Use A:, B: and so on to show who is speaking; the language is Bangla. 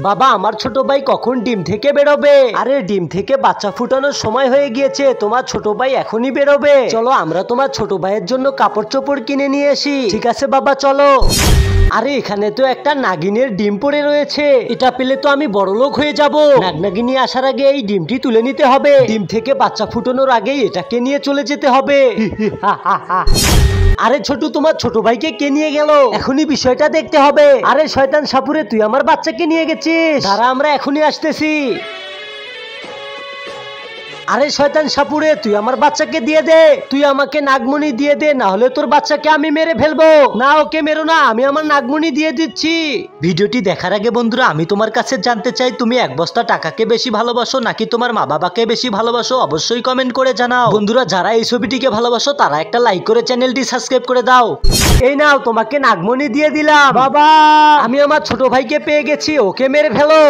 A: বাবা আমার ছোট ভাই কখন ডিম থেকে বেরোবে? আরে ডিম থেকে বাচ্চা ফুটানোর সময় হয়ে গিয়েছে, তোমার ছোট ভাই এখনই বেরোবে। চলো আমরা তোমার ছোট ভাইয়ের জন্য কাপড় চোপড় কিনে নিয়ে আসি। ঠিক আছে বাবা চলো। আরে এখানে তো একটা নাগিনের ডিম পড়ে রয়েছে, এটা পেলে তো আমি বড়লোক হয়ে যাব। নাগনাগিনী আসার আগে এই ডিমটি তুলে নিতে হবে, ডিম থেকে বাচ্চা ফুটানোর আগেই এটাকে নিয়ে চলে যেতে হবে। আরে ছোটু তোমার ছোট ভাইকে কে নিয়ে গেল? এখনই বিষয়টা দেখতে হবে। আরে শয়তান সাপুরে তুই আমার বাচ্চাকে নিয়ে গেছিস, তারা আমরা এখনই আসতেছি। আরে শয়তান সাপুরে তুই আমার বাচ্চাকে দিয়ে দে, তুই আমাকে নাগমণি দিয়ে দে, না হলে তোর বাচ্চাকে আমি মেরে ফেলবো। না ওকে মেরো না, আমি আমার নাগমণি দিয়ে দিচ্ছি। ভিডিওটি দেখার আগে বন্ধুরা আমি তোমার কাছে জানতে চাই, তুমি এক বস্তা টাকাকে বেশি ভালোবাসো নাকি তোমার মা বাবাকে বেশি ভালোবাসো? অবশ্যই কমেন্ট করে জানাও। বন্ধুরা যারা এই ছবিটিকে ভালোবাসো তারা একটা লাইক করে চ্যানেলটি সাবস্ক্রাইব করে দাও। এই নাও তোমাকে নাগমণি দিয়ে দিলাম। বাবা আমি আমার ছোট ভাইকে পেয়ে গেছি, ওকে মেরে ফেলো।